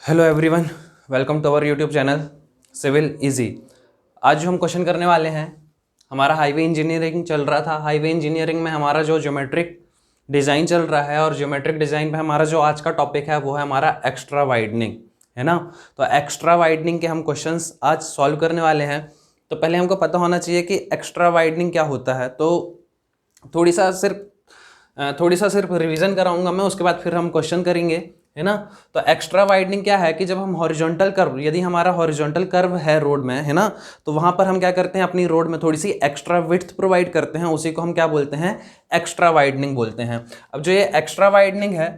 Hello everyone, welcome to our YouTube channel civil easy. आज जो हम क्वेश्चन करने वाले हैं, हमारा हाईवे इंजीनियरिंग चल रहा था। हाईवे इंजीनियरिंग में हमारा जो ज्योमेट्रिक डिज़ाइन चल रहा है और ज्योमेट्रिक डिज़ाइन में हमारा जो आज का टॉपिक है वो है हमारा एक्स्ट्रा वाइडनिंग, है ना। तो एक्स्ट्रा वाइडनिंग के हम क्वेश्चंस आज सॉल्व करने वाले हैं। तो पहले हमको पता होना चाहिए कि एक्स्ट्रा वाइडनिंग क्या होता है। तो थोड़ी सा सिर्फ रिवीजन कराऊंगा मैं, उसके बाद फिर हम क्वेश्चन करेंगे, है ना। तो एक्स्ट्रा वाइडनिंग क्या है कि जब हम हॉरिजॉन्टल कर्व, यदि हमारा हॉरिजॉन्टल कर्व है रोड में, है ना, तो वहां पर हम क्या करते हैं, अपनी रोड में थोड़ी सी एक्स्ट्रा विड्थ प्रोवाइड करते हैं। उसी को हम क्या बोलते हैं, एक्स्ट्रा वाइडनिंग बोलते हैं। अब जो ये एक्स्ट्रा वाइडनिंग है,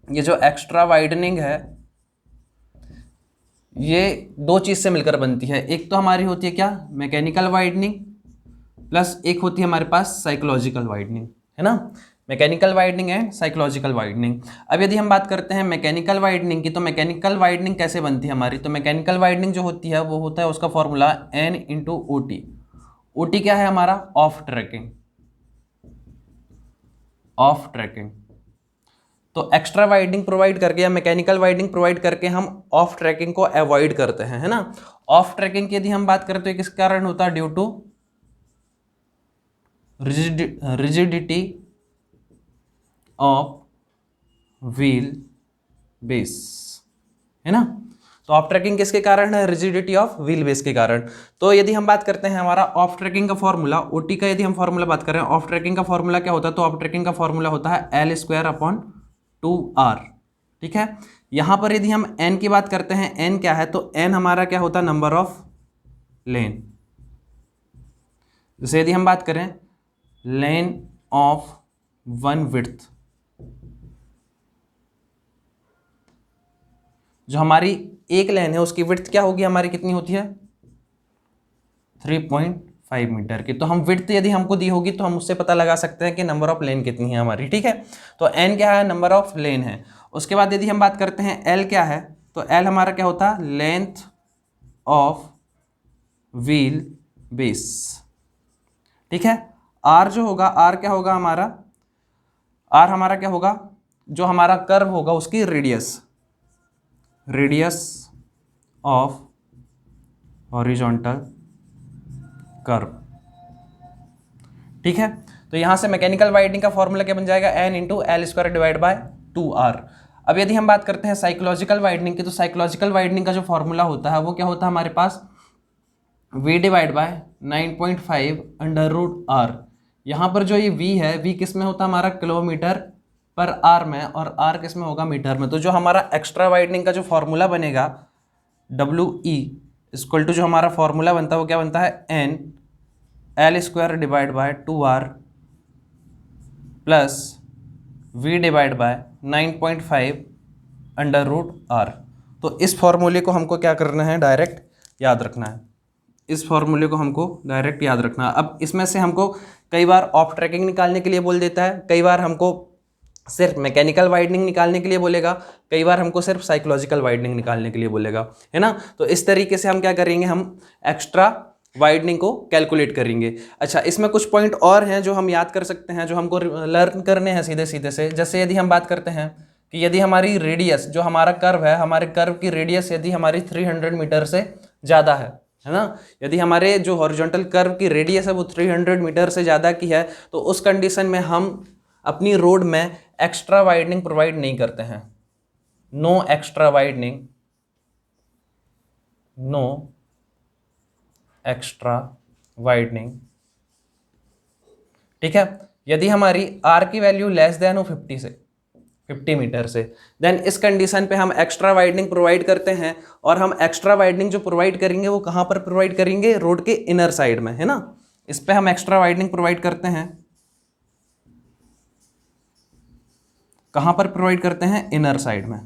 ये जो एक्स्ट्रा वाइडनिंग है, ये दो चीज से मिलकर बनती है। एक तो हमारी होती है क्या, मैकेनिकल वाइडनिंग, प्लस एक होती है हमारे पास साइकोलॉजिकल वाइडनिंग, है ना। Mechanical widening and psychological widening. अब यदि हम बात करते हैं मैकेनिकल वाइडनिंग की, तो मैकेनिकल वाइडनिंग कैसे बनती है हमारी। तो मैकेनिकल वाइडनिंग जो होती है वो होता है, उसका formula N into O T. O T क्या है हमारा, ऑफ ट्रैकिंग। ऑफ ट्रैकिंग तो एक्स्ट्रा वाइडनिंग प्रोवाइड करके या मैकेनिकल वाइडनिंग प्रोवाइड करके हम ऑफ ट्रैकिंग को अवॉइड करते हैं, है ना। ऑफ ट्रैकिंग की यदि हम बात करते हैं किस कारण होता है, due to rigidity of wheel base, है ना। तो ऑफ ट्रैकिंग किसके कारण है, रिजिडिटी ऑफ व्हील बेस के कारण। तो यदि हम बात करते हैं हमारा ऑफ ट्रैकिंग का फॉर्मूला, ओटी का यदि हम फॉर्मूला बात करें, ऑफ ट्रैकिंग का फॉर्मूला क्या होता है, तो ऑफ ट्रैकिंग का फॉर्मूला होता है L स्क्वायर अपॉन 2R। ठीक है, यहां पर यदि हम n की बात करते हैं, n क्या है, तो n हमारा क्या होता है, नंबर ऑफ लेन। जैसे यदि हम बात करें लेन ऑफ वन विड्थ, जो हमारी एक लेन है उसकी विड्थ क्या होगी हमारी, कितनी होती है, 3.5 मीटर की। तो हम विड्थ यदि हमको दी होगी तो हम उससे पता लगा सकते हैं कि नंबर ऑफ लेन कितनी है हमारी। ठीक है, तो n क्या है, नंबर ऑफ लेन है। उसके बाद यदि हम बात करते हैं l क्या है, तो l हमारा क्या होता है, लेंथ ऑफ व्हील बेस। ठीक है, r जो होगा, r क्या होगा हमारा, r हमारा क्या होगा, जो हमारा कर्व होगा उसकी radius, radius of horizontal curve. ठीक है, तो यहां से मैकेनिकल वाइडनिंग का फॉर्मूला क्या बन जाएगा, N into L square divide by 2R। अब यदि हम बात करते हैं साइकोलॉजिकल वाइडनिंग की, तो साइकोलॉजिकल वाइडनिंग का जो फॉर्मूला होता है वो क्या होता है हमारे पास, V divide by 9.5 under root R। यहाँ पर जो ये V है, V किस में होता है हमारा, किलोमीटर पर आर में, और R किस में होगा, मीटर में। तो जो हमारा एक्स्ट्रा वाइडनिंग का जो फॉर्मूला बनेगा, WE इक्वल टू जो हमारा फॉर्मूला बनता है वो क्या बनता है, N L square divide by 2R plus V divide by 9.5 under root R। तो इस फॉर्मूले को हमको क्या करना है, डायरेक्ट याद रखना है। इस फॉर्मूले को हमको डायरेक्ट याद रखना है। अब इसमें से हमको कई बार ऑफ ट्रैकिंग निकालने के लिए बोल देता है, कई बार हमको सिर्फ मैकेनिकल वाइडनिंग निकालने के लिए बोलेगा, कई बार हमको सिर्फ साइकोलॉजिकल वाइडनिंग निकालने के लिए बोलेगा, है ना। तो इस तरीके से हम क्या करेंगे, हम एक्स्ट्रा वाइडनिंग को कैलकुलेट करेंगे। अच्छा, इसमें कुछ पॉइंट और हैं जो हम याद कर सकते हैं, जो हमको लर्न करने हैं सीधे सीधे से। जैसे यदि हम बात करते हैं कि यदि हमारी रेडियस, जो हमारा कर्व है, हमारे कर्व की रेडियस यदि हमारी 300 मीटर से ज़्यादा है ना, यदि हमारे जो हॉरिजॉन्टल कर्व की रेडियस है वो 300 मीटर से ज़्यादा की है, तो उस कंडीशन में हम अपनी रोड में एक्स्ट्रा वाइडनिंग प्रोवाइड नहीं करते हैं। No extra widening, no extra widening. ठीक है, यदि हमारी R की वैल्यू लेस देन हो 50 मीटर से, देन इस कंडीशन पे हम एक्स्ट्रा वाइडनिंग प्रोवाइड करते हैं। और हम एक्स्ट्रा वाइडनिंग जो प्रोवाइड करेंगे वो कहां पर प्रोवाइड करेंगे, रोड के इनर साइड में, है ना। इस पे हम एक्स्ट्रा वाइडनिंग प्रोवाइड करते हैं, कहां पर प्रोवाइड करते हैं, इनर साइड में।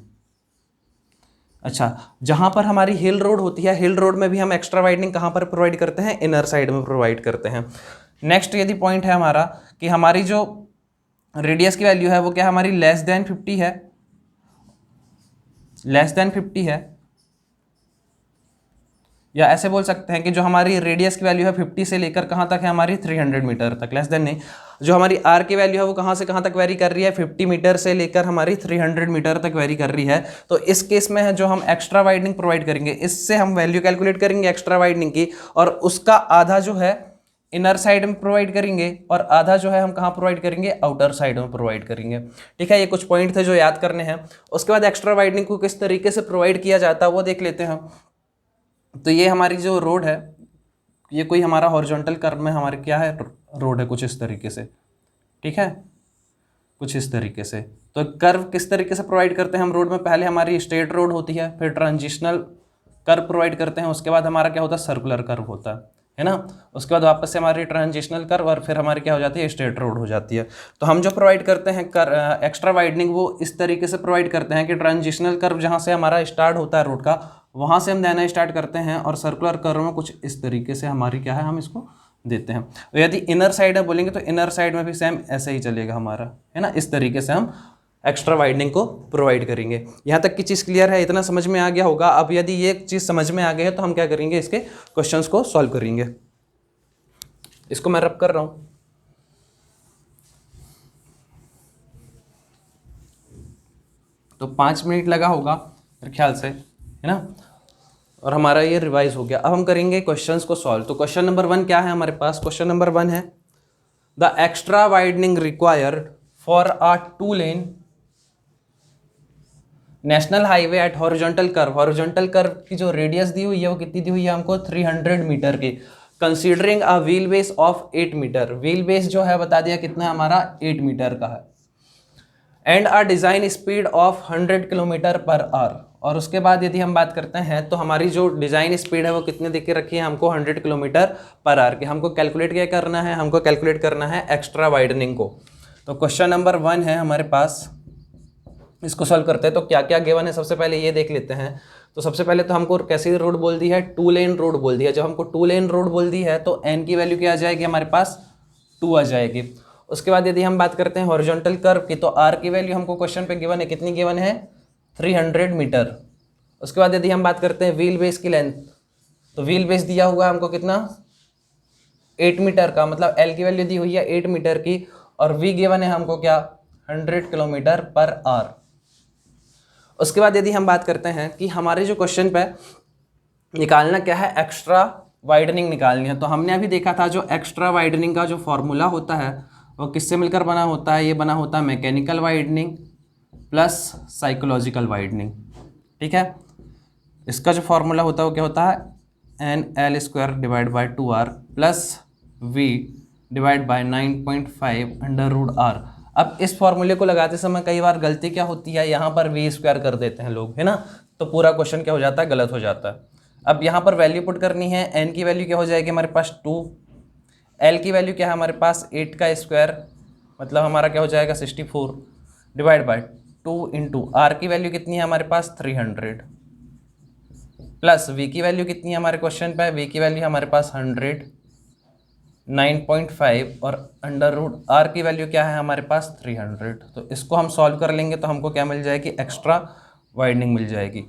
अच्छा, जहां पर हमारी हिल रोड होती है, हिल रोड में भी हम एक्स्ट्रा वाइडनिंग कहां पर प्रोवाइड करते हैं, इनर साइड में प्रोवाइड करते हैं। नेक्स्ट यदि पॉइंट है हमारा कि हमारी जो रेडियस की वैल्यू है वो क्या हमारी लेस देन 50 है, लेस देन 50 है, या ऐसे बोल सकते हैं कि जो हमारी रेडियस की वैल्यू है 50 से लेकर कहाँ तक है हमारी 300 मीटर तक, लेस देन नहीं। जो हमारी आर की वैल्यू है वो कहाँ से कहाँ तक वेरी कर रही है, 50 मीटर से लेकर हमारी 300 मीटर तक वेरी कर रही है। तो इस केस में है जो हम एक्स्ट्रा वाइडनिंग प्रोवाइड करेंगे, इससे हम वैल्यू कैलकुलेट करेंगे एक्स्ट्रा वाइडनिंग की, और उसका आधा जो है इनर साइड में प्रोवाइड करेंगे और आधा जो है हम कहाँ प्रोवाइड करेंगे, आउटर साइड में प्रोवाइड करेंगे। ठीक है, ये कुछ पॉइंट थे जो याद करने हैं। उसके बाद एक्स्ट्रा वाइडनिंग को किस तरीके से प्रोवाइड किया जाता है वो देख लेते हैं। तो ये हमारी जो रोड है, ये कोई हमारा हॉरिजॉन्टल कर्व में हमारे क्या है, रोड है कुछ इस तरीके से। ठीक है, कुछ इस तरीके से। तो कर्व किस तरीके से प्रोवाइड करते हैं हम रोड में, पहले हमारी स्ट्रेट रोड होती है, फिर ट्रांजिशनल कर्व प्रोवाइड करते हैं, उसके बाद हमारा क्या होता है, सर्कुलर कर्व होता है ना। उसके बाद वापस से हमारी ट्रांजिशनल कर्व और फिर हमारी क्या हो जाती है, स्ट्रेट रोड हो जाती है। तो हम जो प्रोवाइड करते हैं एक्स्ट्रा वाइडनिंग, वो इस तरीके से प्रोवाइड करते हैं कि ट्रांजिशनल कर्व जहाँ से हमारा स्टार्ट होता है रोड का, वहाँ से हम देना स्टार्ट करते हैं, और सर्कुलर कर्व में कुछ इस तरीके से हमारी क्या है, हम इसको देते हैं। तो यदि इनर साइड है बोलेंगे तो इनर साइड में भी सेम ऐसे ही चलेगा हमारा, है ना। इस तरीके से हम एक्स्ट्रा वाइडनिंग को प्रोवाइड करेंगे। यहाँ तक की चीज़ क्लियर है, इतना समझ में आ गया होगा। अब यदि ये चीज़ समझ में आ गई है तो हम क्या करेंगे, इसके क्वेश्चंस को सॉल्व करेंगे। इसको मैं रब कर रहा हूँ। तो 5 मिनट लगा होगा मेरे ख्याल से, है ना, और हमारा ये रिवाइज हो गया। अब हम करेंगे क्वेश्चंस को सॉल्व। तो क्वेश्चन नंबर 1 क्या है हमारे पास, क्वेश्चन नंबर 1 है the extra widening required for a 2 lane national highway at horizontal curve. Horizontal curve की जो रेडियस दी हुई है वो कितनी दी हुई है हमको, 300 मीटर की। Considering a wheel base of 8 metre, wheel base जो है बता दिया कितना हमारा 8 मीटर का है। And a design speed of 100 kilometre per our. और उसके बाद यदि हम बात करते हैं तो हमारी जो डिज़ाइन स्पीड है वो कितने दे के रखी है हमको, 100 किलोमीटर पर आवर की। हमको कैलकुलेट क्या करना है, हमको कैलकुलेट करना है एक्स्ट्रा वाइडनिंग को। तो क्वेश्चन नंबर 1 है हमारे पास, इसको सॉल्व करते हैं। तो क्या क्या गिवन है सबसे पहले ये देख लेते हैं। तो सबसे पहले तो हमको कैसी रोड बोल दी है, 2 लेन रोड बोल दी है। जब हमको 2 लेन रोड बोल दी है तो एन की वैल्यू क्या आ जाएगी हमारे पास, 2 आ जाएगी। उसके बाद यदि हम बात करते हैं हॉरिजॉन्टल कर्व की, तो आर की वैल्यू हमको क्वेश्चन पे गिवन है, कितनी गिवन है, 300 मीटर। उसके बाद यदि हम बात करते हैं व्हील बेस की लेंथ, तो व्हील बेस दिया हुआ है हमको कितना, 8 मीटर का, मतलब एल की वैल्यू दी हुई है 8 मीटर की, और वी गिवन है हमको क्या, 100 किलोमीटर पर आवर। उसके बाद यदि हम बात करते हैं कि हमारे जो क्वेश्चन पे निकालना क्या है, एक्स्ट्रा वाइडनिंग निकालनी है। तो हमने अभी देखा था जो एक्स्ट्रा वाइडनिंग का जो फॉर्मूला होता है वो किससे मिलकर बना होता है, ये बना होता है mechanical widening plus psychological widening. ठीक है, इसका जो फॉर्मूला होता है वो क्या होता है, NL² divide by 2R plus V divide by 9.5 √R। अब इस फॉर्मूले को लगाते समय कई बार गलती क्या होती है, यहाँ पर V² कर देते हैं लोग, है ना, तो पूरा क्वेश्चन क्या हो जाता है, गलत हो जाता है। अब यहाँ पर वैल्यू पुट करनी है, n की वैल्यू क्या हो जाएगी हमारे पास 2, l की वैल्यू क्या है हमारे पास 8 का स्क्वायर, मतलब हमारा क्या हो जाएगा 64 डिवाइड बाई 2 इंटू r की वैल्यू कितनी है हमारे पास 300 प्लस v की वैल्यू कितनी है हमारे क्वेश्चन पे, v की वैल्यू हमारे पास 100, 9.5 और √r की वैल्यू क्या है हमारे पास 300। तो इसको हम सॉल्व कर लेंगे तो हमको क्या मिल जाएगी, एक्स्ट्रा वाइडनिंग मिल जाएगी।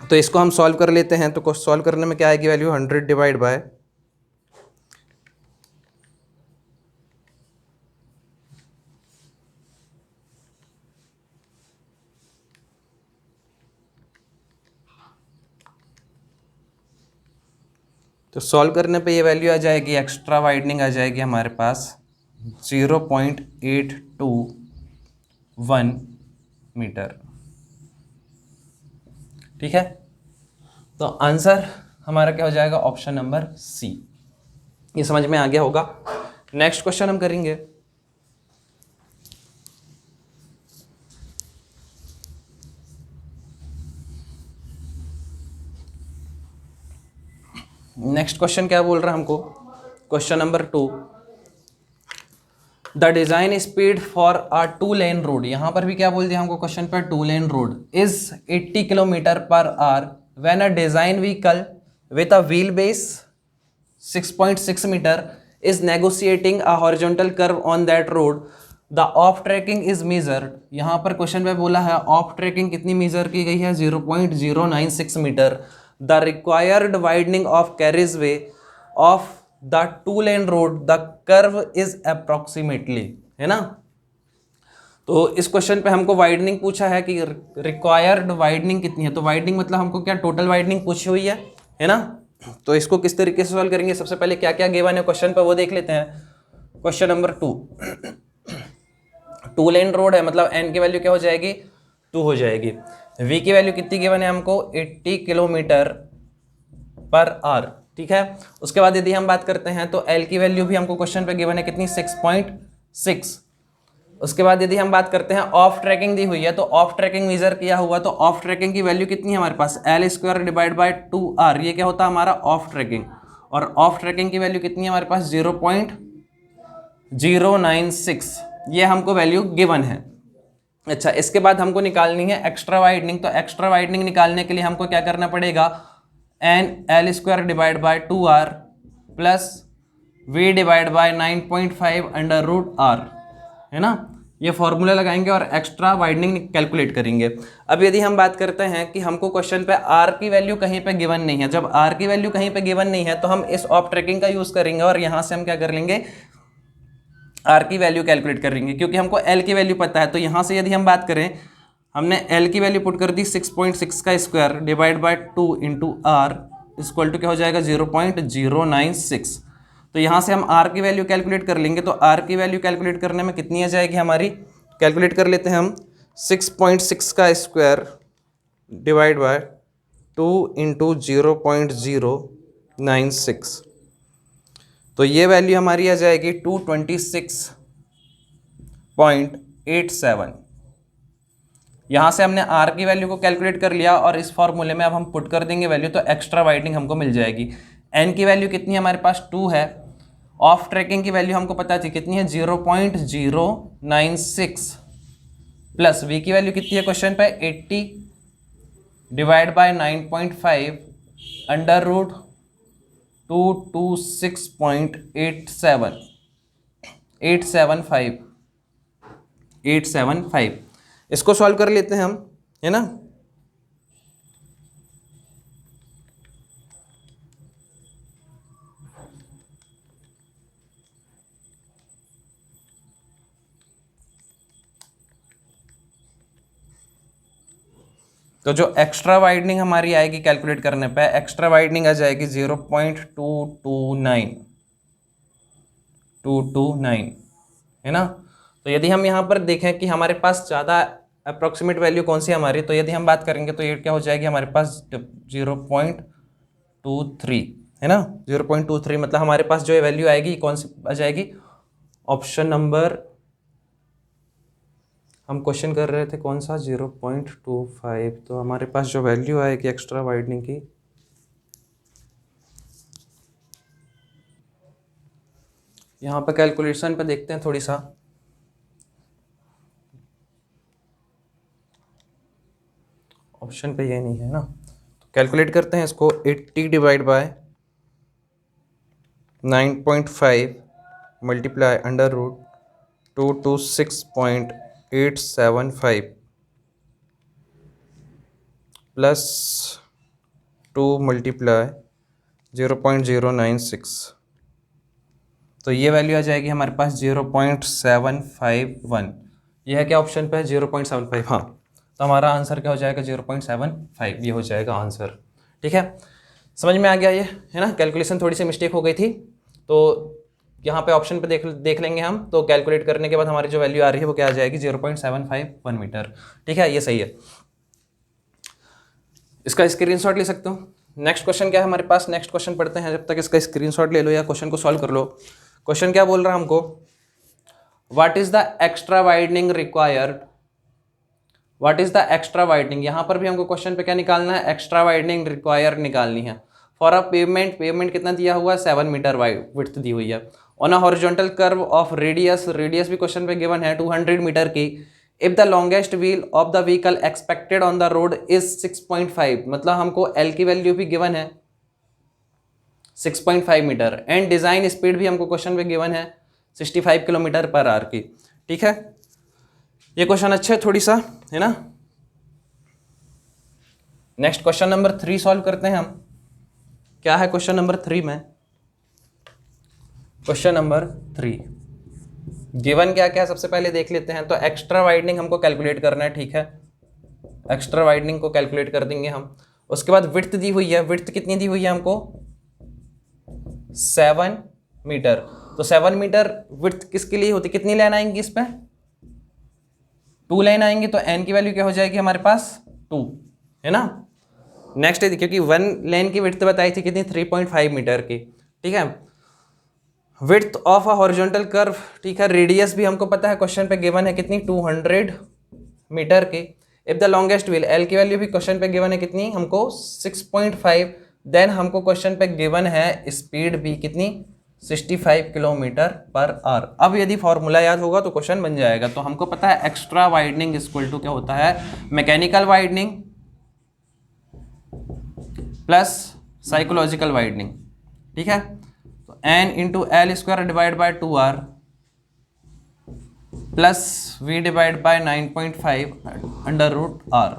तो इसको हम सॉल्व कर लेते हैं। तो सॉल्व करने में क्या आएगी वैल्यू, 100 डिवाइड बाय तो सॉल्व करने पे ये वैल्यू आ जाएगी, एक्स्ट्रा वाइडनिंग आ जाएगी हमारे पास 0.821 मीटर। ठीक है, तो आंसर हमारा क्या हो जाएगा, ऑप्शन नंबर सी। ये समझ में आ गया होगा। नेक्स्ट क्वेश्चन हम करेंगे। नेक्स्ट क्वेश्चन क्या बोल रहा है हमको, question number 2, the design speed for a 2 lane road. यहां पर भी क्या बोल दिया हमको क्वेश्चन पर, 2 lane road is 80 kilometre per hour when a design vehicle with a wheel base 6.6 metre is negotiating a horizontal curve on that road, the off tracking is measured. यहाँ पर क्वेश्चन पे बोला है ऑफ ट्रैकिंग कितनी major की गई है, 0.096 metre. The required widening of carriage way of the 2 lane road the curve is approximately, है ना। तो इस क्वेश्चन पे हमको वाइडनिंग पूछा है कि रिक्वायर्ड वाइडनिंग कितनी है, तो वाइडनिंग मतलब हमको क्या टोटल वाइडनिंग पूछी हुई है ना। तो इसको किस तरीके से सॉल्व करेंगे, सबसे पहले क्या क्या गिवन है क्वेश्चन पे वो देख लेते हैं। क्वेश्चन नंबर 2, 2 लेन रोड है, मतलब एन की वैल्यू क्या हो जाएगी, 2 हो जाएगी। वी की वैल्यू कितनी गिवन है हमको, 80 किलोमीटर पर आवर, ठीक है। उसके बाद यदि हम बात करते हैं तो एल की वैल्यू भी हमको क्वेश्चन पे गिवन है कितनी, 6.6। उसके बाद यदि हम बात करते हैं ऑफ ट्रैकिंग दी हुई है, तो ऑफ ट्रैकिंग मेजर किया हुआ, तो ऑफ ट्रैकिंग की वैल्यू कितनी है हमारे पास, L² डिवाइड बाय 2R, ये क्या होता है हमारा ऑफ ट्रैकिंग। और ऑफ ट्रैकिंग की वैल्यू कितनी है हमारे पास, 0.096, ये हमको वैल्यू गिवन है। अच्छा, इसके बाद हमको निकालनी है एक्स्ट्रा वाइडनिंग, तो एक्स्ट्रा वाइडनिंग निकालने के लिए हमको क्या करना पड़ेगा, L² divide by 2R plus V divide by 9.5 under root R, है ना। ये फॉर्मूला लगाएंगे और एक्स्ट्रा वाइडनिंग कैलकुलेट करेंगे। अब यदि हम बात करते हैं कि हमको क्वेश्चन पे R की वैल्यू कहीं पे गिवन नहीं है, जब R की वैल्यू कहीं पे गिवन नहीं है तो हम इस ऑफ ट्रैकिंग का यूज करेंगे और यहां से हम क्या कर लेंगे, R की वैल्यू कैलकुलेट करेंगे, क्योंकि हमको L की वैल्यू पता है। तो यहां से यदि हम बात करें, हमने L की वैल्यू पुट कर दी 6.6 का square divide by 2 into R equal to क्या हो जाएगा, 0.096। तो यहाँ से हम R की वैल्यू कैलकुलेट कर लेंगे, तो R की वैल्यू कैलकुलेट करने में कितनी आ जाएगी हमारी, कैलकुलेट कर लेते हैं हम, 6.6 का स्क्वायर डिवाइड बाय 2 इंटू 0.096, तो ये वैल्यू हमारी आ जाएगी 226.87। यहाँ से हमने R की वैल्यू को कैलकुलेट कर लिया और इस फॉर्मूले में अब हम पुट कर देंगे वैल्यू, तो एक्स्ट्रा वाइडनिंग हमको मिल जाएगी। N की वैल्यू कितनी है हमारे पास, 2 है। ऑफ ट्रैकिंग की वैल्यू हमको पता थी कितनी है, 0.096 प्लस V की वैल्यू कितनी है क्वेश्चन पे, 80 डिवाइड बाय 9.5 अंडर रूट 875 इसको सॉल्व कर लेते हैं हम, है ना। तो जो एक्स्ट्रा वाइडनिंग हमारी आएगी कैलकुलेट करने पे, एक्स्ट्रा वाइडनिंग आ जाएगी 0.229, है ना। तो यदि हम यहाँ पर देखें कि हमारे पास ज़्यादा अप्रोक्सीमेट वैल्यू कौन सी हमारी, तो यदि हम बात करेंगे तो ये क्या हो जाएगी हमारे पास 0.23, है ना। 0.23 मतलब हमारे पास जो वैल्यू आएगी कौन सी आ जाएगी, ऑप्शन नंबर, हम क्वेश्चन कर रहे थे कौन सा, 0.25, तो हमारे पास जो वैल्यू आएगी एक्स्ट्रा वाइडनिंग की, यहाँ पे कैलकुलेशन पे देखते हैं थोड़ी सा, ऑप्शन पे ये नहीं है ना, तो कैलकुलेट करते हैं इसको। 80 divide by 9.5 multiply under root 226.875 plus 2 multiply 0.096, तो ये वैल्यू आ जाएगी हमारे पास 0.751। ये है क्या ऑप्शन पे है 0.75, हाँ। तो हमारा आंसर क्या हो जाएगा 0.75, ये हो जाएगा आंसर, ठीक है। समझ में आ गया ये, है ना। कैलकुलेशन थोड़ी सी मिस्टेक हो गई थी, तो यहाँ पे ऑप्शन पे देख लेंगे हम, तो कैलकुलेट करने के बाद हमारी जो वैल्यू आ रही है वो क्या आ जाएगी 0.751 मीटर, ठीक है, ये सही है। इसका स्क्रीनशॉट ले सकते हो। नेक्स्ट क्वेश्चन क्या है हमारे पास, नेक्स्ट क्वेश्चन पढ़ते हैं, जब तक इसका स्क्रीनशॉट ले लो या क्वेश्चन को सॉल्व कर लो। क्वेश्चन क्या बोल रहा है हमको, what is the extra widening required, what is the extra widening, यहाँ पर भी हमको क्वेश्चन पे क्या निकालना है, एक्स्ट्रा वाइडनिंग रिक्वायर निकालनी है। फॉर अ पेवमेंट, पेवमेंट कितना दिया हुआ है, 7 मीटर वाइड विड्थ दी हुई है। On a horizontal curve of radius, radius भी क्वेश्चन पे गिवन है 200 मीटर की। If the longest wheel of the vehicle expected on the road is 6.5, मतलब हमको एल की वैल्यू भी गिवन है 6.5 मीटर, एंड डिजाइन स्पीड भी हमको क्वेश्चन पे गिवन है 65 किलोमीटर पर आवर की, ठीक है। ये क्वेश्चन अच्छा है थोड़ी सा, है ना। नेक्स्ट क्वेश्चन नंबर 3 सॉल्व करते हैं हम। क्या है क्वेश्चन नंबर 3 में? क्वेश्चन नंबर 3 गिवन क्या क्या सबसे पहले देख लेते हैं। तो एक्स्ट्रा वाइडनिंग हमको कैलकुलेट करना है, ठीक है। एक्स्ट्रा वाइडनिंग को कैलकुलेट कर देंगे हम। उसके बाद विड्थ दी हुई है, विड्थ कितनी दी हुई है हमको? 7 मीटर। तो 7 मीटर विड्थ किसके लिए होती, कितनी लाइन आएंगी इस पे? 2 लाइन आएंगी। तो एन की वैल्यू क्या हो जाएगी हमारे पास? 2, है ना। नेक्स्ट है, क्योंकि 1 लाइन की विड्थ बताई थी कितनी? 3.5 मीटर की, ठीक है। Width of a horizontal curve, ठीक है। रेडियस भी हमको पता है, क्वेश्चन पे गिवन है कितनी? 200 मीटर की। If the longest wheel, L की वैल्यू भी क्वेश्चन पे गिवन है कितनी हमको? 6.5। देन हमको क्वेश्चन पे गिवन है स्पीड भी कितनी? 65 किलोमीटर पर आवर। अब यदि फॉर्मूला याद होगा तो क्वेश्चन बन जाएगा। तो हमको पता है एक्स्ट्रा वाइडनिंग इक्वल टू क्या होता है? Mechanical widening plus psychological widening, ठीक है। तो N into L square divide by 2r plus v divide by 9.5 under root r।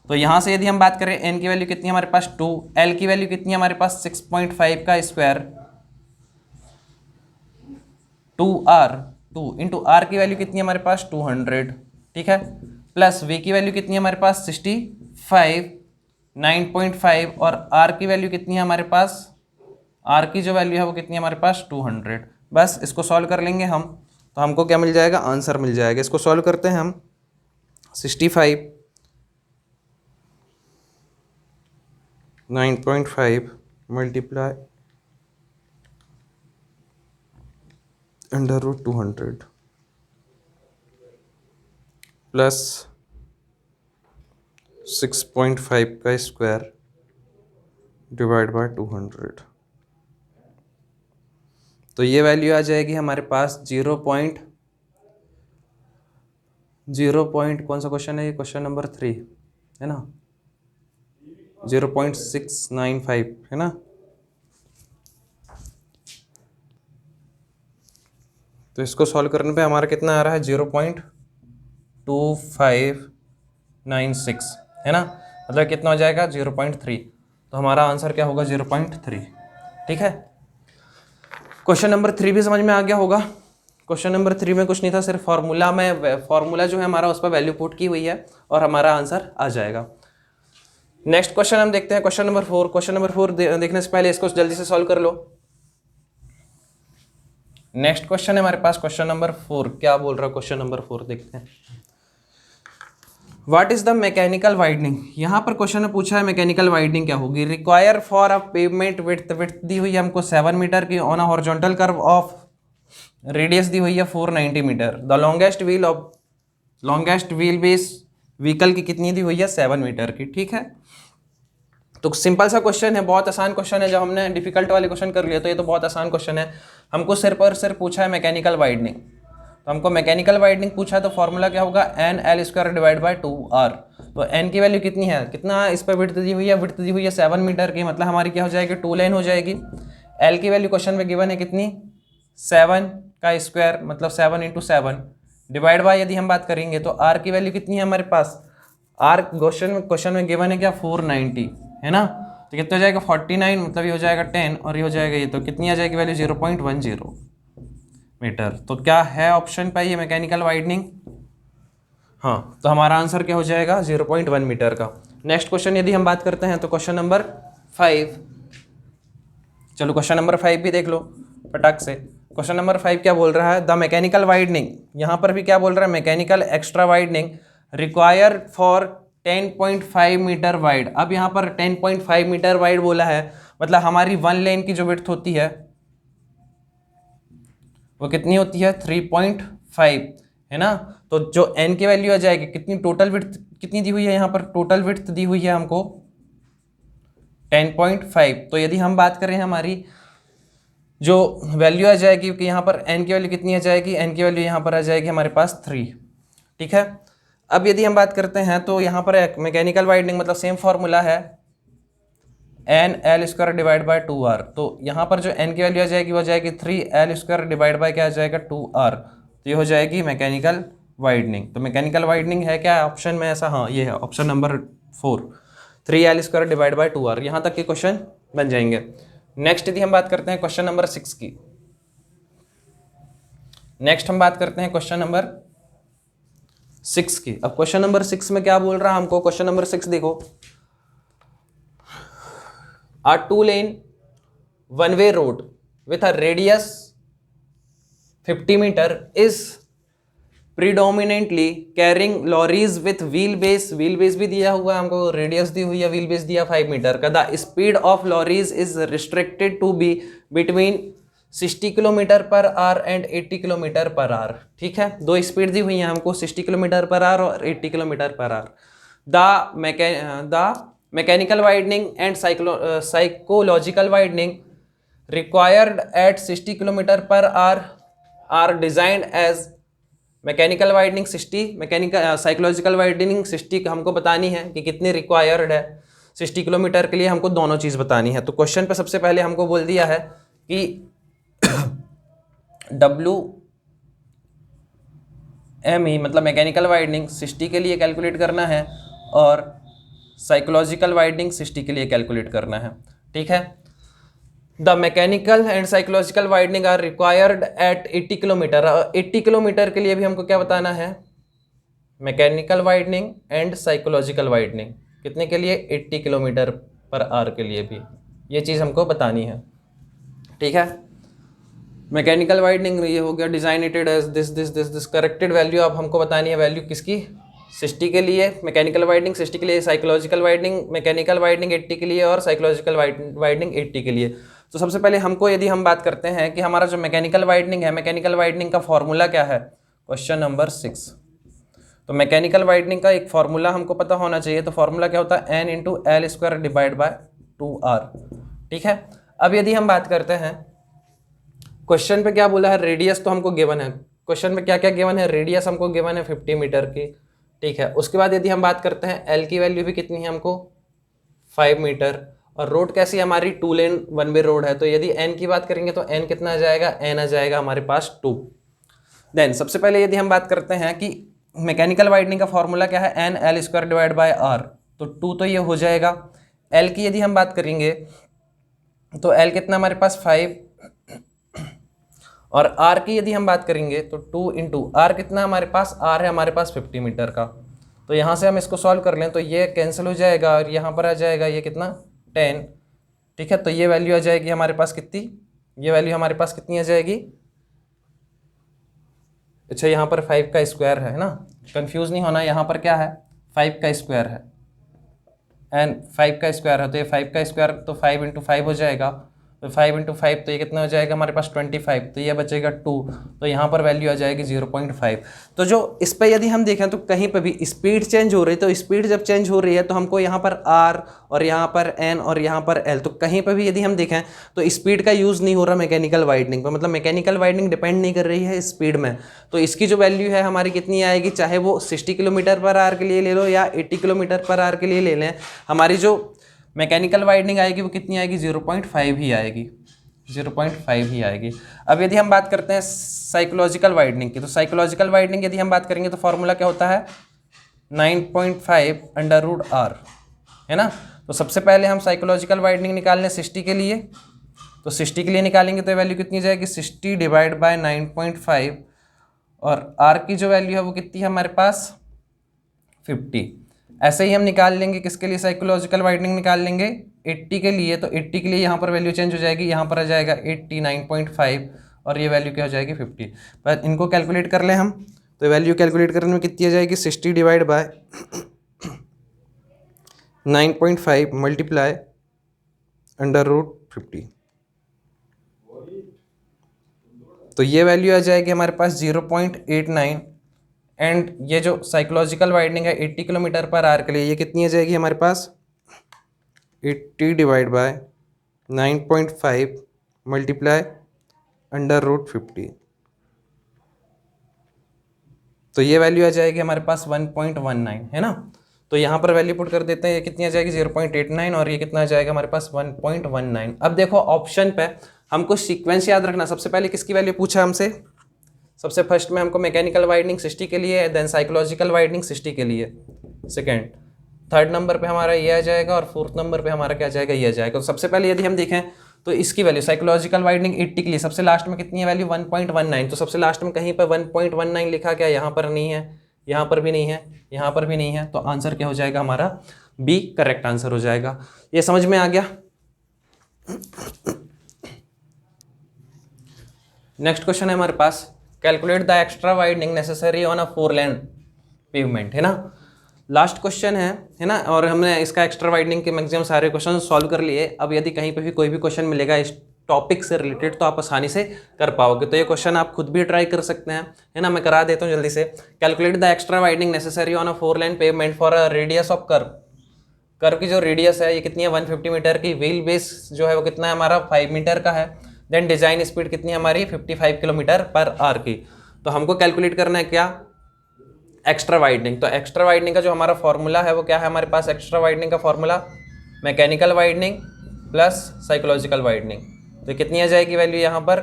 तो यहाँ से यदि हम बात करें, n की वैल्यू कितनी है हमारे पास? 2, l की वैल्यू कितनी है हमारे पास? 6.5 का स्क्वायर 2r, 2 इंटू r की वैल्यू कितनी है हमारे पास? 200, ठीक है। प्लस v की वैल्यू कितनी है हमारे पास? 65, 9.5 और r की वैल्यू कितनी है हमारे पास? r की जो वैल्यू है वो कितनी है हमारे पास? 200। बस इसको सॉल्व कर लेंगे हम, तो हमको क्या मिल जाएगा? आंसर मिल जाएगा। इसको सॉल्व करते हैं हम। 65 9.5 मल्टीप्लाई अंडर रूट 200 प्लस 6.5 का स्क्वायर डिवाइड बाय 200। तो ये वैल्यू आ जाएगी हमारे पास 0. कौन सा क्वेश्चन है ये? क्वेश्चन नंबर 3 है ना। 0.695 है ना। तो इसको सॉल्व करने पे हमारा कितना आ रहा है? 0.2596 है ना। मतलब कितना हो जाएगा? 0.3। तो हमारा आंसर क्या होगा? 0.3, ठीक है। क्वेश्चन नंबर 3 भी समझ में आ गया होगा। क्वेश्चन नंबर 3 में कुछ नहीं था, सिर्फ फॉर्मूला जो है हमारा उस पर वैल्यू पुट की हुई है और हमारा आंसर आ जाएगा। नेक्स्ट क्वेश्चन हम देखते हैं, क्वेश्चन नंबर 4। क्वेश्चन नंबर 4 देखने से पहले इसको जल्दी से सॉल्व कर लो। नेक्स्ट क्वेश्चन है हमारे पास क्वेश्चन नंबर 4। क्या बोल रहा है क्वेश्चन नंबर 4? देखते हैं। What is the mechanical widening? यहाँ पर क्वेश्चन में पूछा है मैकेनिकल वाइडनिंग क्या होगी। Require for a pavement width, width दी हुई है हमको 7 मीटर की on a horizontal curve of, radius दी हुई है 490 metre. The longest wheelbase vehicle की कितनी दी हुई है? 7 मीटर की, ठीक है। तो सिंपल सा क्वेश्चन है, बहुत आसान क्वेश्चन है। जब हमने डिफिकल्ट वाले क्वेश्चन कर लिए तो ये तो बहुत आसान क्वेश्चन है। हमको सिर्फ और सिर्फ पूछा है मैकेनिकल वाइडनिंग। तो हमको मैकेनिकल वाइडनिंग पूछा है तो फॉर्मूला क्या होगा? N L square divide by 2r। तो एन की वैल्यू कितनी है? कितना इस पर विड्थ दी हुई है? विड्थ दी हुई है 7 मीटर की, मतलब हमारी क्या हो जाएगी? 2 लाइन हो जाएगी। एल की वैल्यू क्वेश्चन में गिवन है कितनी? 7 का स्क्वायर, मतलब 7 इंटू 7 डिवाइड बाय, यदि हम बात करेंगे तो आर की वैल्यू कितनी है हमारे पास? आर क्वेश्चन में गिवन है क्या? 490, है ना। तो कितना हो जाएगा? 49, मतलब ये हो जाएगा 10 और ये हो जाएगा ये, तो कितनी आ जाएगी वैल्यू? 0.10 मीटर। तो क्या है ऑप्शन पे ये मैकेनिकल वाइडनिंग? हाँ, तो हमारा आंसर क्या हो जाएगा? 0.1 मीटर का। नेक्स्ट क्वेश्चन यदि हम बात करते हैं तो क्वेश्चन नंबर 5। चलो क्वेश्चन नंबर 5 भी देख लो फटाक से। क्वेश्चन नंबर 5 क्या बोल रहा है? द मैकेनिकल वाइडनिंग, यहाँ पर भी क्या बोल रहा है? Mechanical extra widening require for 10.5 metre wide. अब यहाँ पर 10.5 मीटर वाइड बोला है, मतलब हमारी 1 लेन की जो विड्थ होती है वो कितनी होती है? 3.5, है ना। तो जो n की वैल्यू आ जाएगी कितनी? टोटल विड्थ कितनी दी हुई है यहाँ पर? टोटल विड्थ दी हुई है हमको 10.5। तो यदि हम बात करें हमारी जो वैल्यू आ जाएगी कि यहाँ पर n की वैल्यू कितनी आ जाएगी? n की वैल्यू यहाँ पर आ जाएगी हमारे पास 3, ठीक है। अब यदि हम बात करते हैं तो यहाँ पर मैकेनिकल वाइडनिंग मतलब सेम फॉर्मूला है N L square divide by 2r। तो यहाँ पर जो n की वैल्यू आ जाएगी वो आ जाएगी 3l स्क्वायर डिवाइड बाय क्या आ जाएगा? 2r। तो ये हो जाएगी मैकेनिकल वाइडनिंग। तो मैकेनिकल वाइडनिंग है क्या ऑप्शन में ऐसा? हाँ, ये है option number 4। 3l² divide by 2r। यहाँ तक के क्वेश्चन बन जाएंगे। नेक्स्ट यदि हम बात करते हैं क्वेश्चन नंबर 6 की, नेक्स्ट हम बात करते हैं क्वेश्चन नंबर 6 की। अब क्वेश्चन नंबर 6 में क्या बोल रहा है हमको, क्वेश्चन नंबर 6 देखो, a 2-lane one-way road with a radius 50 meter is predominantly carrying lorries with wheelbase भी दिया हुआ है हमको, रेडियस दी हुई है, व्हील बेस दिया 5 मीटर का। The speed of lorries is restricted to be between 60 kilometre per hour and 80 kilometre per hour. ठीक है, दो स्पीड दी हुई है हमको, 60 किलोमीटर पर आवर और 80 kilometre per hour. The mechanical widening and psychological widening required at 60 kilometre per hour are designed as mechanical widening 60, mechanical psychological widening 60 हमको बतानी है कि कितनी रिक्वायर्ड है 60 किलोमीटर के लिए, हमको दोनों चीज़ बतानी है। तो क्वेश्चन पे सबसे पहले हमको बोल दिया है कि WME मतलब मैकेनिकल वाइडनिंग 60 के लिए कैलकुलेट करना है और साइकोलॉजिकल वाइडनिंग 60 के लिए कैलकुलेट करना है। ठीक है, the mechanical and psychological widening are required at 80 kilometre. 80 kilometre के लिए भी हमको क्या बताना है, mechanical widening and psychological widening कितने के लिए, 80 किलोमीटर पर आवर के लिए भी ये चीज़ हमको बतानी है। ठीक है, मैकेनिकल वाइडनिंग ये हो गया, designated as this corrected value अब हमको बतानी है, वैल्यू किसकी, 60 के लिए मैकेनिकल वाइडनिंग, 60 के लिए साइकोलॉजिकल वाइडनिंग, मैकेनिकल वाइडनिंग 80 के लिए और साइकोलॉजिकल वाइडनिंग 80 के लिए। तो सबसे पहले हमको यदि हम बात करते हैं कि हमारा जो मैकेनिकल वाइडनिंग है, मैकेनिकल वाइडनिंग का फॉर्मूला क्या है, क्वेश्चन नंबर 6। तो मैकेनिकल वाइडनिंग का एक फॉर्मूला हमको पता होना चाहिए। तो फॉर्मूला क्या होता है, n × l² divide by 2r। ठीक है, अब यदि हम बात करते हैं क्वेश्चन पे क्या बोला है, रेडियस तो हमको गिवन है, क्वेश्चन में क्या क्या गिवन है, रेडियस हमको गिवन है 50 मीटर की। ठीक है, उसके बाद यदि हम बात करते हैं एल की वैल्यू भी कितनी है हमको 5 मीटर, और रोड कैसी है हमारी 2 लेन 1-वे रोड है। तो यदि एन की बात करेंगे तो एन कितना आ जाएगा, एन आ जाएगा हमारे पास 2। देन सबसे पहले यदि हम बात करते हैं कि मैकेनिकल वाइडनिंग का फॉर्मूला क्या है, n l² divide bye r। तो 2 तो ये हो जाएगा। एल की यदि हम बात करेंगे तो एल कितना हमारे पास 5, और r की यदि हम बात करेंगे तो 2 × r कितना हमारे पास, r है हमारे पास 50 मीटर का। तो यहाँ से हम इसको सॉल्व कर लें तो ये कैंसिल हो जाएगा और यहाँ पर आ जाएगा ये कितना 10। ठीक है, तो ये वैल्यू आ जाएगी हमारे पास कितनी, ये वैल्यू हमारे पास कितनी आ जाएगी, अच्छा यहाँ पर 5 का स्क्वायर है ना, कंफ्यूज नहीं होना, यहाँ पर क्या है 5 का स्क्वायर है एंड 5 का स्क्वायर है, तो ये 5 का स्क्वायर तो 5 × 5 हो जाएगा, तो 5 × 5 तो ये कितना हो जाएगा हमारे पास 25, तो ये बचेगा 2, तो यहाँ पर वैल्यू आ जाएगी 0.5। तो जो इस पर यदि हम देखें तो कहीं पर भी स्पीड चेंज हो रही है, तो स्पीड जब चेंज हो रही है तो हमको यहाँ पर r और यहाँ पर n और यहाँ पर l, तो कहीं पर भी यदि हम देखें तो स्पीड का यूज़ नहीं हो रहा मैकेनिकल वाइडनिंग पर, मतलब मैकेनिकल वाइडनिंग डिपेंड नहीं कर रही है स्पीड में। तो इसकी जो वैल्यू है हमारी कितनी आएगी, चाहे वो 60 किलोमीटर पर आवर के लिए ले लो या 80 किलोमीटर पर आवर के लिए ले लें, हमारी जो मैकेनिकल वाइडनिंग आएगी वो कितनी आएगी, 0.5 ही आएगी, 0.5 ही आएगी। अब यदि हम बात करते हैं साइकोलॉजिकल वाइडनिंग की, तो साइकोलॉजिकल वाइडनिंग यदि हम बात करेंगे तो फॉर्मूला क्या होता है 9.5 √r, है ना। तो सबसे पहले हम साइकोलॉजिकल वाइडनिंग निकाल लें 60 के लिए, तो 60 के लिए निकालेंगे तो वैल्यू कितनी जाएगी 60 डिवाइड बाय 9.5, और r की जो वैल्यू है वो कितनी है हमारे पास 50। ऐसे ही हम निकाल लेंगे किसके लिए, साइकोलॉजिकल वाइडनिंग निकाल लेंगे 80 के लिए, तो 80 के लिए यहाँ पर वैल्यू चेंज हो जाएगी, यहाँ पर आ जाएगा 89.5 और ये वैल्यू क्या हो जाएगी 50। पर इनको कैलकुलेट कर लें हम, तो वैल्यू कैलकुलेट करने में कितनी आ जाएगी 60 डिवाइड बाय 9.5 मल्टीप्लाई √50, तो ये वैल्यू आ जाएगी हमारे पास 0.89। एंड ये जो साइकोलॉजिकल वाइडनिंग है 80 किलोमीटर पर आवर के लिए, ये कितनी आ जाएगी हमारे पास 80 डिवाइड बाय 9.5 मल्टीप्लाई √50, तो ये वैल्यू आ जाएगी हमारे पास 1.19, है ना। तो यहाँ पर वैल्यू पुट कर देते हैं, ये कितनी आ जाएगी 0.89 और ये कितना आ जाएगा हमारे पास 1.19। अब देखो ऑप्शन पे हमको सीक्वेंस याद रखना, सबसे पहले किसकी वैल्यू पूछा हमसे, सबसे फर्स्ट में हमको मैकेनिकल वाइडनिंग 60 के लिए, देन साइकोलॉजिकल वाइडनिंग 60 के लिए, सेकेंड थर्ड नंबर पे हमारा ये आ जाएगा और फोर्थ नंबर पे हमारा क्या आ जाएगा, ये आ जाएगा। तो सबसे पहले यदि हम देखें तो इसकी वैल्यू साइकोलॉजिकल वाइडनिंग 80 के लिए सबसे लास्ट में कितनी है वैल्यू 1.19। तो सबसे लास्ट में कहीं पर 1.19 लिखा, क्या यहाँ पर नहीं है, यहाँ पर भी नहीं है, यहाँ पर भी नहीं है। तो आंसर क्या हो जाएगा हमारा, बी करेक्ट आंसर हो जाएगा। ये समझ में आ गया। नेक्स्ट क्वेश्चन है हमारे पास, calculate the extra widening necessary on a 4 lane pavement, है ना। लास्ट क्वेश्चन है ना, और हमने इसका एक्स्ट्रा वाइडनिंग के मैक्सिमम सारे क्वेश्चन सॉल्व कर लिए। अब यदि कहीं पे भी कोई भी क्वेश्चन मिलेगा इस टॉपिक से रिलेटेड तो आप आसानी से कर पाओगे। तो ये क्वेश्चन आप खुद भी ट्राई कर सकते हैं, है ना। मैं करा देता हूँ जल्दी से। Calculate the extra widening necessary on a 4 lane pavement for a radius of curve. Curve की जो रेडियस है ये कितनी है, 150 मीटर की। व्हील बेस जो है वो कितना है हमारा, 5 मीटर का है। देन डिजाइन स्पीड कितनी है हमारी, 55 किलोमीटर पर आवर की। तो हमको कैलकुलेट करना है क्या, एक्स्ट्रा वाइडनिंग। तो एक्स्ट्रा वाइडनिंग का जो हमारा फॉर्मूला है वो क्या है हमारे पास, एक्स्ट्रा वाइडनिंग का formula mechanical widening plus psychological widening. तो कितनी आ जाएगी वैल्यू यहाँ पर,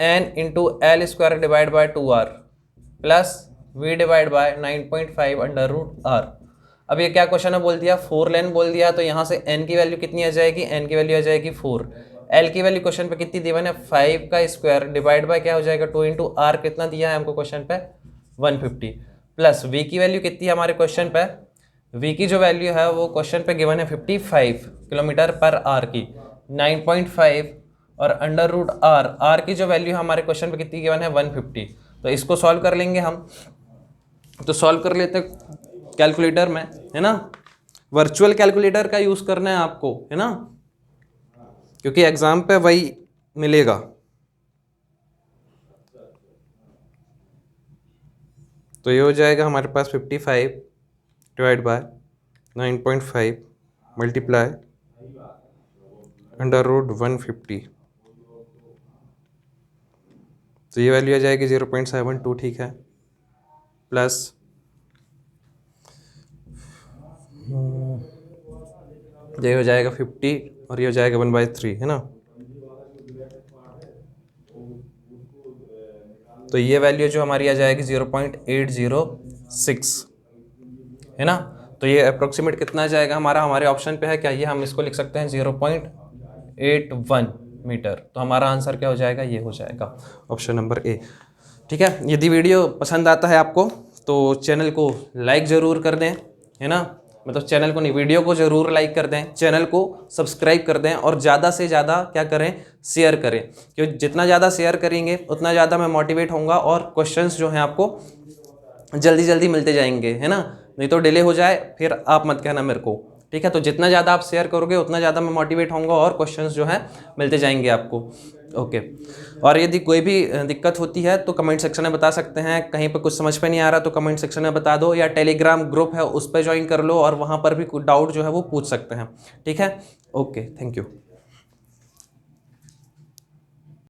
n into L square divide by 2r plus v divide by 9.5 under root r। अब ये क्या क्वेश्चन है बोल दिया, 4 लेन बोल दिया। तो यहाँ से n की वैल्यू कितनी आ जाएगी, n की वैल्यू आ जाएगी 4। l की वैल्यू क्वेश्चन पे कितनी दी है, 5 का स्क्वायर डिवाइड बाय क्या हो जाएगा 2 इंटू r, कितना दिया है हमको क्वेश्चन पे 150, प्लस v की वैल्यू कितनी है हमारे क्वेश्चन पे, v की जो वैल्यू है वो क्वेश्चन पे गिवन है 55 किलोमीटर पर आवर की, 9.5 और अंडर रूट r की जो वैल्यू है हमारे क्वेश्चन पे कितनी गिवन है 150। तो इसको सॉल्व कर लेंगे हम। तो सॉल्व कर लेते कैलकुलेटर में, है ना। वर्चुअल कैलकुलेटर का यूज करना है आपको, है ना, क्योंकि एग्जाम पे वही मिलेगा। तो ये हो जाएगा हमारे पास 55 divide by 9.5 multiply under root 150। तो ये वैल्यू आ जाएगी 0.72, ठीक है, प्लस ये हो जाएगा 50 और ये हो जाएगा 1/3, है ना। तो ये वैल्यू जो हमारी आ जाएगी 0.806, है ना। तो ये अप्रोक्सीमेट कितना आ जाएगा हमारा, हमारे ऑप्शन पे है क्या, ये हम इसको लिख सकते हैं 0.81 मीटर। तो हमारा आंसर क्या हो जाएगा, ये हो जाएगा ऑप्शन नंबर ए, ठीक है। यदि वीडियो पसंद आता है आपको तो चैनल को लाइक ज़रूर कर दें, है ना। मतलब चैनल को नहीं, वीडियो को ज़रूर लाइक कर दें, चैनल को सब्सक्राइब कर दें और ज़्यादा से ज़्यादा क्या करें, शेयर करें। क्योंकि जितना ज़्यादा शेयर करेंगे उतना ज़्यादा मैं मोटिवेट होऊंगा और क्वेश्चंस जो हैं आपको जल्दी जल्दी मिलते जाएंगे, है ना। नहीं तो डिले हो जाए फिर आप मत कहना मेरे को, ठीक है। तो जितना ज़्यादा आप शेयर करोगे उतना ज़्यादा मैं मोटिवेट होऊंगा और क्वेश्चंस जो हैं मिलते जाएंगे आपको, ओके। और यदि कोई भी दिक्कत होती है तो कमेंट सेक्शन में बता सकते हैं। कहीं पर कुछ समझ पे नहीं आ रहा तो कमेंट सेक्शन में बता दो, या टेलीग्राम ग्रुप है उस पर ज्वाइन कर लो और वहाँ पर भी कुछ डाउट जो है वो पूछ सकते हैं, ठीक है। Okay, thank you.